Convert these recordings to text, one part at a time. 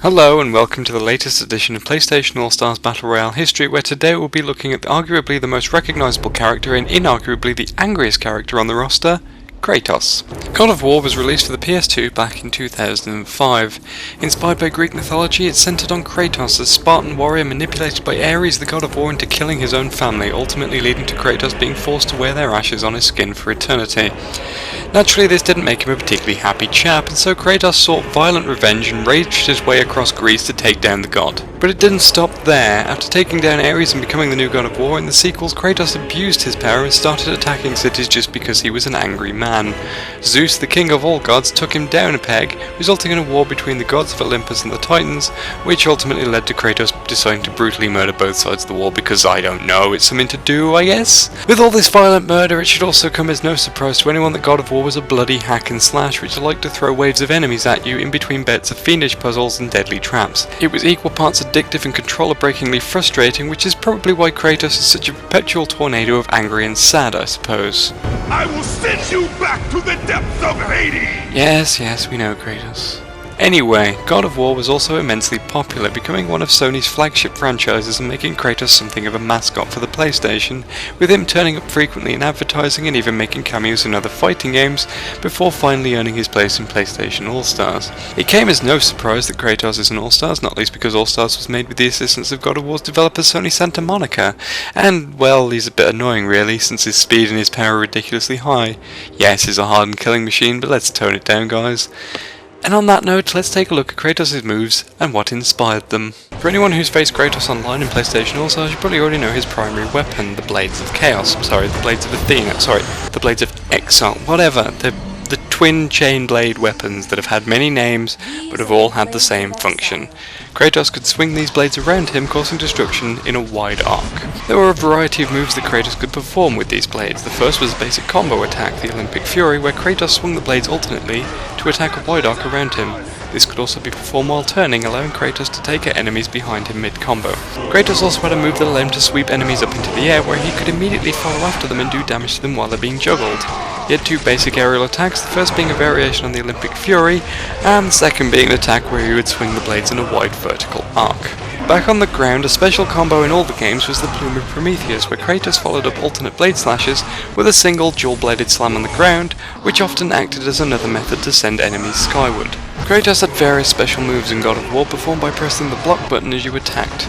Hello and welcome to the latest edition of PlayStation All-Stars Battle Royale history, where today we'll be looking at arguably the most recognisable character and inarguably the angriest character on the roster, Kratos. God of War was released for the PS2 back in 2005. Inspired by Greek mythology, it's centred on Kratos, a Spartan warrior manipulated by Ares, the god of war, into killing his own family, ultimately leading to Kratos being forced to wear their ashes on his skin for eternity. Naturally, this didn't make him a particularly happy chap, and so Kratos sought violent revenge and raged his way across Greece to take down the god. But it didn't stop there. After taking down Ares and becoming the new god of war, in the sequels Kratos abused his power and started attacking cities just because he was an angry man. Zeus, the king of all gods, took him down a peg, resulting in a war between the gods of Olympus and the Titans, which ultimately led to Kratos deciding to brutally murder both sides of the war because, I don't know, it's something to do, I guess? With all this violent murder, it should also come as no surprise to anyone that God of War was a bloody hack and slash which liked to throw waves of enemies at you in between bets of fiendish puzzles and deadly traps. It was equal parts addictive and controller-breakingly frustrating, which is probably why Kratos is such a perpetual tornado of angry and sad, I suppose. I will send you back to the depths of Hades! Yes, we know, Kratos. Anyway, God of War was also immensely popular, becoming one of Sony's flagship franchises and making Kratos something of a mascot for the PlayStation, with him turning up frequently in advertising and even making cameos in other fighting games, before finally earning his place in PlayStation All-Stars. It came as no surprise that Kratos is an All-Stars, not least because All-Stars was made with the assistance of God of War's developer Sony Santa Monica, and, well, he's a bit annoying really, since his speed and his power are ridiculously high. Yes, he's a hardened killing machine, but let's tone it down, guys. And on that note, let's take a look at Kratos' moves and what inspired them. For anyone who's faced Kratos online in PlayStation All-Stars, you probably already know his primary weapon, the Blades of Chaos. The Blades of Athena. The Blades of Exile. Whatever. The twin chain blade weapons that have had many names, but have all had the same function. Kratos could swing these blades around him, causing destruction in a wide arc. There were a variety of moves that Kratos could perform with these blades. The first was a basic combo attack, the Olympic Fury, where Kratos swung the blades alternately to attack a wide arc around him. This could also be performed while turning, allowing Kratos to take out enemies behind him mid-combo. Kratos also had a move that allowed him to sweep enemies up into the air, where he could immediately follow after them and do damage to them while they're being juggled. He had two basic aerial attacks, the first being a variation on the Olympic Fury, and the second being an attack where he would swing the blades in a wide vertical arc. Back on the ground, a special combo in all the games was the Plume of Prometheus, where Kratos followed up alternate blade slashes with a single dual-bladed slam on the ground, which often acted as another method to send enemies skyward. Kratos had various special moves in God of War performed by pressing the block button as you attacked.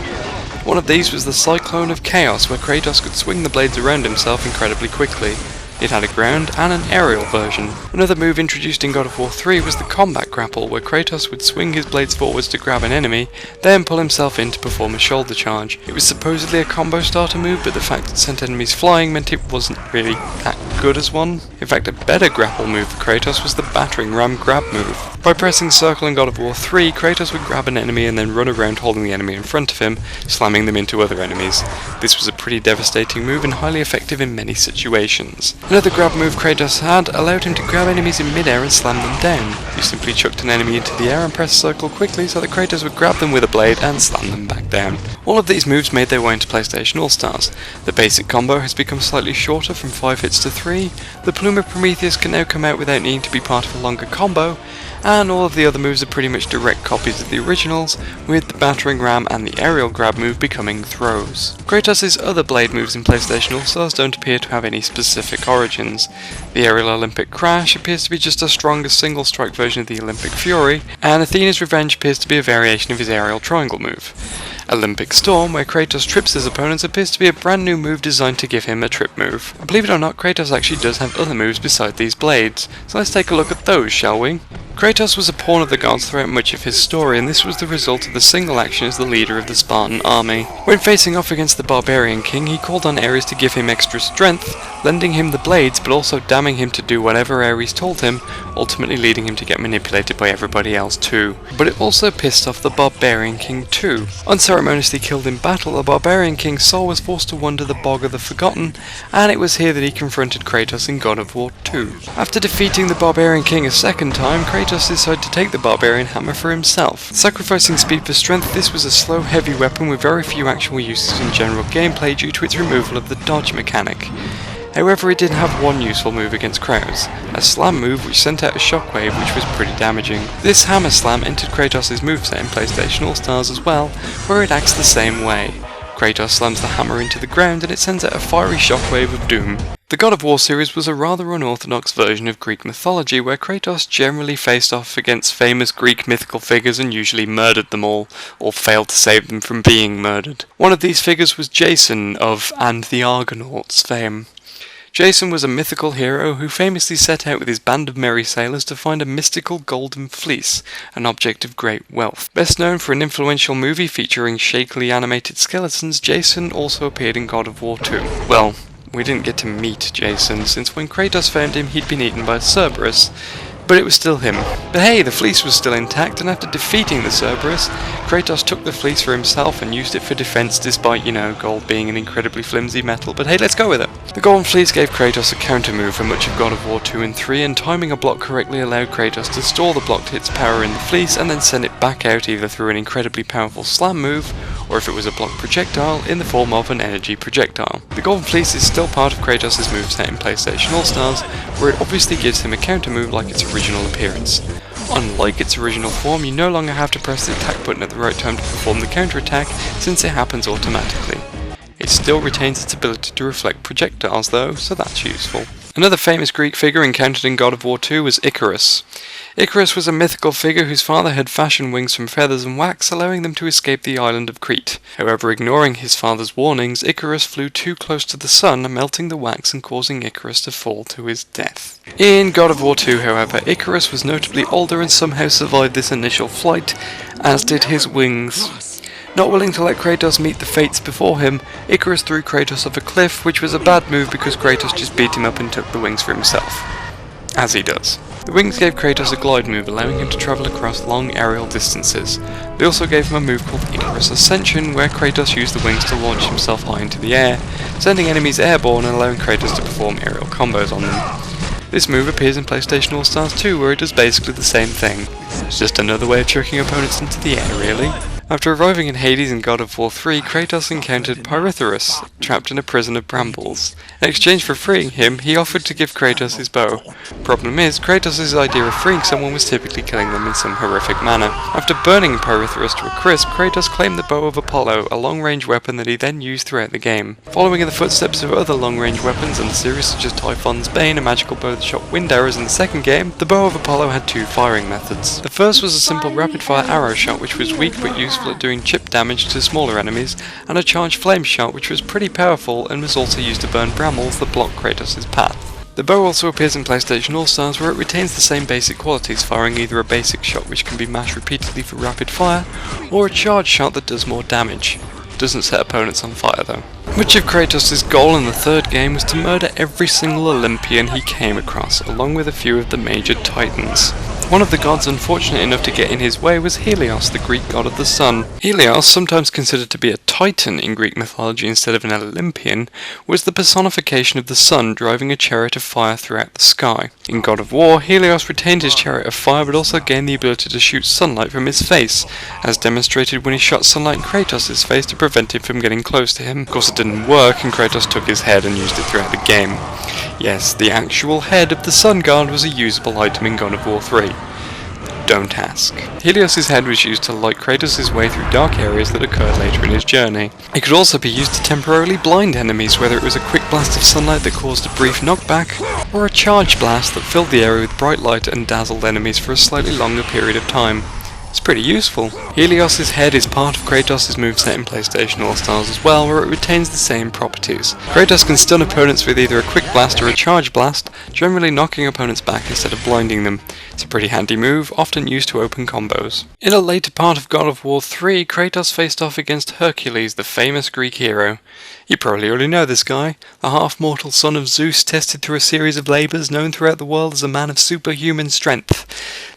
One of these was the Cyclone of Chaos, where Kratos could swing the blades around himself incredibly quickly. It had a ground and an aerial version. Another move introduced in God of War 3 was the Combat Grapple, where Kratos would swing his blades forwards to grab an enemy, then pull himself in to perform a shoulder charge. It was supposedly a combo starter move, but the fact it sent enemies flying meant it wasn't really that good as one. In fact, a better grapple move for Kratos was the Battering Ram grab move. By pressing circle in God of War 3, Kratos would grab an enemy and then run around holding the enemy in front of him, slamming them into other enemies. This was a pretty devastating move and highly effective in many situations. Another grab move Kratos had allowed him to grab enemies in mid-air and slam them down. You simply chucked an enemy into the air and pressed circle quickly so that Kratos would grab them with a blade and slam them back down. All of these moves made their way into PlayStation All-Stars. The basic combo has become slightly shorter from 5 hits to 3, the Plume of Prometheus can now come out without needing to be part of a longer combo, and all of the other moves are pretty much direct copies of the originals, with the Battering Ram and the aerial grab move becoming throws. Kratos' other blade moves in PlayStation All-Stars don't appear to have any specific origins. The aerial Olympic Crash appears to be just a stronger single strike version of the Olympic Fury, and Athena's Revenge appears to be a variation of his aerial triangle move. Olympic Storm, where Kratos trips his opponents, appears to be a brand new move designed to give him a trip move. And believe it or not, Kratos actually does have other moves beside these blades, so let's take a look at those, shall we? Kratos was a pawn of the gods throughout much of his story, and this was the result of the single action as the leader of the Spartan army. When facing off against the Barbarian King, he called on Ares to give him extra strength, lending him the blades but also damning him to do whatever Ares told him, ultimately leading him to get manipulated by everybody else too. But it also pissed off the Barbarian King too. Unceremoniously killed in battle, the Barbarian King's soul was forced to wander the Bog of the Forgotten, and it was here that he confronted Kratos in God of War 2. After defeating the Barbarian King a second time, Kratos decided to take the Barbarian Hammer for himself. Sacrificing speed for strength, this was a slow, heavy weapon with very few actual uses in general gameplay due to its removal of the dodge mechanic. However, it did have one useful move against Kratos, a slam move which sent out a shockwave which was pretty damaging. This hammer slam entered Kratos' moveset in PlayStation All-Stars as well, where it acts the same way. Kratos slams the hammer into the ground and it sends out a fiery shockwave of doom. The God of War series was a rather unorthodox version of Greek mythology where Kratos generally faced off against famous Greek mythical figures and usually murdered them all, or failed to save them from being murdered. One of these figures was Jason of And the Argonauts fame. Jason was a mythical hero who famously set out with his band of merry sailors to find a mystical golden fleece, an object of great wealth. Best known for an influential movie featuring shakily animated skeletons, Jason also appeared in God of War 2. Well, we didn't get to meet Jason, since when Kratos found him he'd been eaten by Cerberus, but it was still him. But hey, the fleece was still intact, and after defeating the Cerberus, Kratos took the fleece for himself and used it for defense despite, gold being an incredibly flimsy metal, but hey, let's go with it. The golden fleece gave Kratos a counter move for much of God of War 2 and 3, and timing a block correctly allowed Kratos to store the block to hit's power in the fleece and then send it back out either through an incredibly powerful slam move, or if it was a block projectile, in the form of an energy projectile. The golden fleece is still part of Kratos' moveset in PlayStation All-Stars, where it obviously gives him a counter move like its original appearance. Unlike its original form, you no longer have to press the attack button at the right time to perform the counter-attack, since it happens automatically. It still retains its ability to reflect projectiles though, so that's useful. Another famous Greek figure encountered in God of War 2 was Icarus. Icarus was a mythical figure whose father had fashioned wings from feathers and wax, allowing them to escape the island of Crete. However, ignoring his father's warnings, Icarus flew too close to the sun, melting the wax and causing Icarus to fall to his death. In God of War 2, however, Icarus was notably older and somehow survived this initial flight, as did his wings. Not willing to let Kratos meet the fates before him, Icarus threw Kratos off a cliff, which was a bad move because Kratos just beat him up and took the wings for himself. As he does. The wings gave Kratos a glide move, allowing him to travel across long aerial distances. They also gave him a move called Icarus Ascension, where Kratos used the wings to launch himself high into the air, sending enemies airborne and allowing Kratos to perform aerial combos on them. This move appears in PlayStation All-Stars 2, where it does basically the same thing. It's just another way of chucking opponents into the air, really. After arriving in Hades in God of War 3, Kratos encountered Pirithous, trapped in a prison of brambles. In exchange for freeing him, he offered to give Kratos his bow. Problem is, Kratos' idea of freeing someone was typically killing them in some horrific manner. After burning Pirithous to a crisp, Kratos claimed the bow of Apollo, a long-range weapon that he then used throughout the game. Following in the footsteps of other long-range weapons in the series such as Typhon's Bane, a magical bow that shot wind arrows in the second game, the bow of Apollo had two firing methods. The first was a simple rapid-fire arrow shot which was weak but useful at doing chip damage to smaller enemies, and a charged flame shot which was pretty powerful and was also used to burn brambles that block Kratos' path. The bow also appears in PlayStation All-Stars, where it retains the same basic qualities, firing either a basic shot which can be mashed repeatedly for rapid fire, or a charged shot that does more damage. It doesn't set opponents on fire though. Much of Kratos' goal in the third game was to murder every single Olympian he came across, along with a few of the major titans. One of the gods unfortunate enough to get in his way was Helios, the Greek god of the sun. Helios, sometimes considered to be a titan in Greek mythology instead of an Olympian, was the personification of the sun driving a chariot of fire throughout the sky. In God of War, Helios retained his chariot of fire but also gained the ability to shoot sunlight from his face, as demonstrated when he shot sunlight in Kratos' face to prevent him from getting close to him. Of course it didn't work, and Kratos took his head and used it throughout the game. Yes, the actual head of the sun god was a usable item in God of War 3. Don't ask. Helios' head was used to light Kratos' way through dark areas that occurred later in his journey. It could also be used to temporarily blind enemies, whether it was a quick blast of sunlight that caused a brief knockback, or a charged blast that filled the area with bright light and dazzled enemies for a slightly longer period of time. It's pretty useful. Helios' head is part of Kratos' moveset in PlayStation All-Stars as well, where it retains the same properties. Kratos can stun opponents with either a quick blast or a charge blast, generally knocking opponents back instead of blinding them. It's a pretty handy move, often used to open combos. In a later part of God of War 3, Kratos faced off against Hercules, the famous Greek hero. You probably already know this guy, the half-mortal son of Zeus tested through a series of labours, known throughout the world as a man of superhuman strength.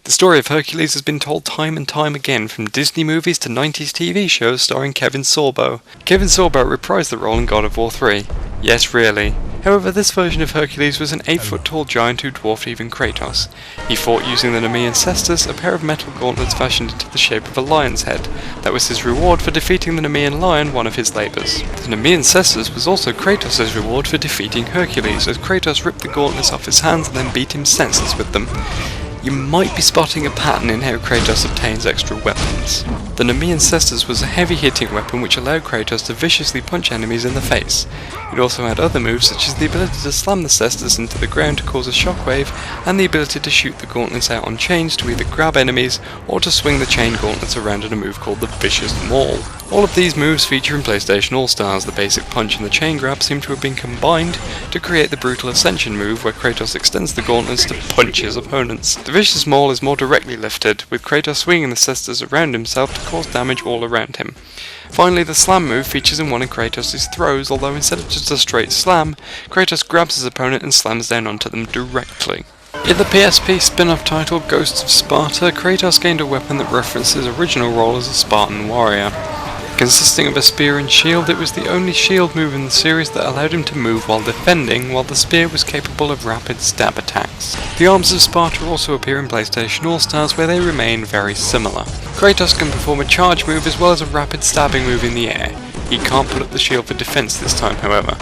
The story of Hercules has been told time and time again, from Disney movies to 90s TV shows starring Kevin Sorbo. Kevin Sorbo reprised the role in God of War 3. Yes, really. However, this version of Hercules was an 8-foot tall giant who dwarfed even Kratos. He fought using the Nemean Cestus, a pair of metal gauntlets fashioned into the shape of a lion's head. That was his reward for defeating the Nemean lion, one of his labours. The Nemean Cestus was also Kratos' reward for defeating Hercules, as Kratos ripped the gauntlets off his hands and then beat him senseless with them. You might be spotting a pattern in how Kratos obtains extra weapons. The Nemean Cestus was a heavy-hitting weapon which allowed Kratos to viciously punch enemies in the face. It also had other moves such as the ability to slam the Cestus into the ground to cause a shockwave, and the ability to shoot the gauntlets out on chains to either grab enemies or to swing the chain gauntlets around in a move called the Vicious Maul. All of these moves feature in PlayStation All-Stars. The basic punch and the chain grab seem to have been combined to create the Brutal Ascension move, where Kratos extends the gauntlets to punch his opponents. The Vicious Maul is more directly lifted, with Kratos swinging the Cestus around himself to cause damage all around him. Finally, the Slam move features in one of Kratos' throws, although instead of just a straight slam, Kratos grabs his opponent and slams down onto them directly. In the PSP spin-off title Ghosts of Sparta, Kratos gained a weapon that referenced his original role as a Spartan warrior. Consisting of a spear and shield, it was the only shield move in the series that allowed him to move while defending, while the spear was capable of rapid stab attacks. The Arms of Sparta also appear in PlayStation All-Stars, where they remain very similar. Kratos can perform a charge move as well as a rapid stabbing move in the air. He can't put up the shield for defense this time, however.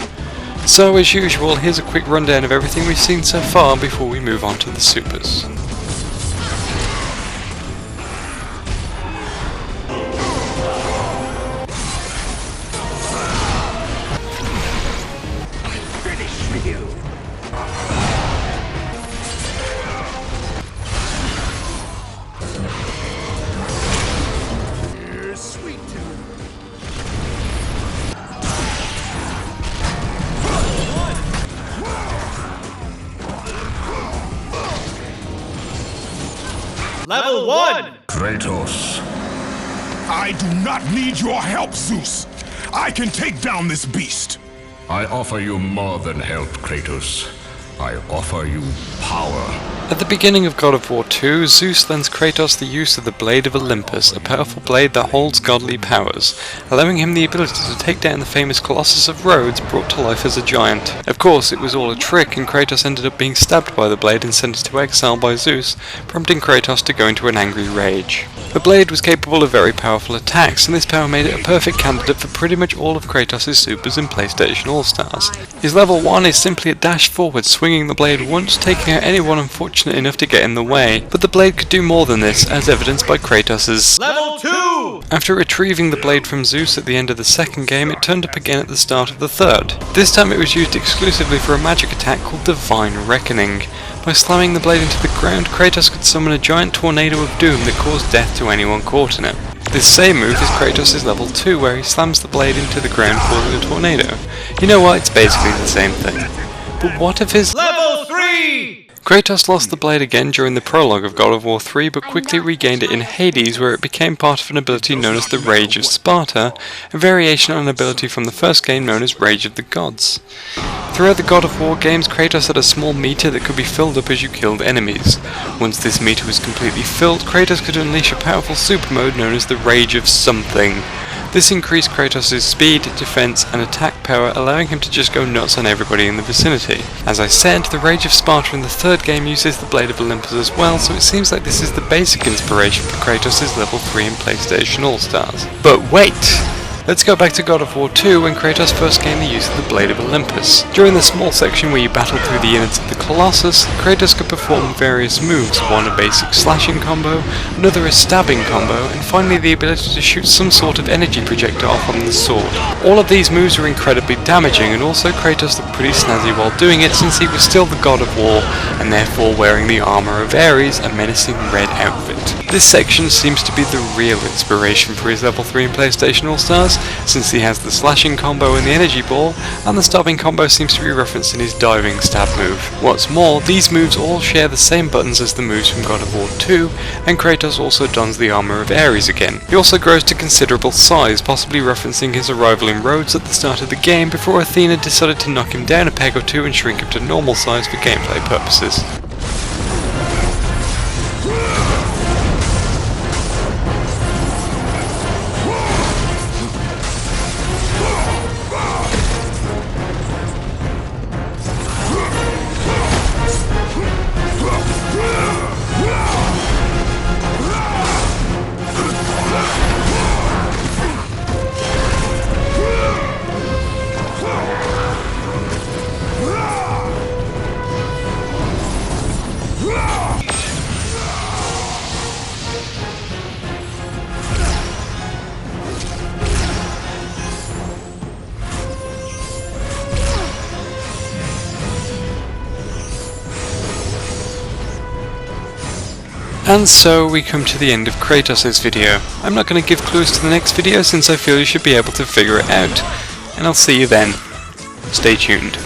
So, as usual, here's a quick rundown of everything we've seen so far before we move on to the supers. Level 1! Kratos. I do not need your help, Zeus. I can take down this beast. I offer you more than help, Kratos. I offer you power. At the beginning of God of War 2, Zeus lends Kratos the use of the Blade of Olympus, a powerful blade that holds godly powers, allowing him the ability to take down the famous Colossus of Rhodes brought to life as a giant. Of course, it was all a trick, and Kratos ended up being stabbed by the blade and sent into exile by Zeus, prompting Kratos to go into an angry rage. The blade was capable of very powerful attacks, and this power made it a perfect candidate for pretty much all of Kratos' supers in PlayStation All-Stars. His level 1 is simply a dash forward, swinging the blade once, taking out anyone unfortunate enough to get in the way, but the blade could do more than this, as evidenced by Kratos' Level 2! After retrieving the blade from Zeus at the end of the second game, it turned up again at the start of the third. This time it was used exclusively for a magic attack called Divine Reckoning. By slamming the blade into the ground, Kratos could summon a giant tornado of doom that caused death to anyone caught in it. This same move is Kratos' level 2, where he slams the blade into the ground causing a tornado. You know what, it's basically the same thing. But what if his Level 3! Kratos lost the blade again during the prologue of God of War 3, but quickly regained it in Hades, where it became part of an ability known as the Rage of Sparta, a variation on an ability from the first game known as Rage of the Gods. Throughout the God of War games, Kratos had a small meter that could be filled up as you killed enemies. Once this meter was completely filled, Kratos could unleash a powerful super mode known as the Rage of Something. This increased Kratos' speed, defense, and attack power, allowing him to just go nuts on everybody in the vicinity. As I said, the Rage of Sparta in the third game uses the Blade of Olympus as well, so it seems like this is the basic inspiration for Kratos' level 3 in PlayStation All-Stars. But wait! Let's go back to God of War 2 when Kratos first gained the use of the Blade of Olympus. During the small section where you battled through the innards of the Colossus, Kratos could perform various moves, one a basic slashing combo, another a stabbing combo, and finally the ability to shoot some sort of energy projectile from the sword. All of these moves were incredibly damaging, and also Kratos looked pretty snazzy while doing it, since he was still the God of War, and therefore wearing the armor of Ares, a menacing red outfit. This section seems to be the real inspiration for his level 3 in PlayStation All-Stars, since he has the slashing combo and the energy ball, and the stabbing combo seems to be referenced in his diving stab move. What's more, these moves all share the same buttons as the moves from God of War 2, and Kratos also dons the armor of Ares again. He also grows to considerable size, possibly referencing his arrival in Rhodes at the start of the game before Athena decided to knock him down a peg or two and shrink him to normal size for gameplay purposes. And so we come to the end of Kratos' video. I'm not going to give clues to the next video since I feel you should be able to figure it out. And I'll see you then. Stay tuned.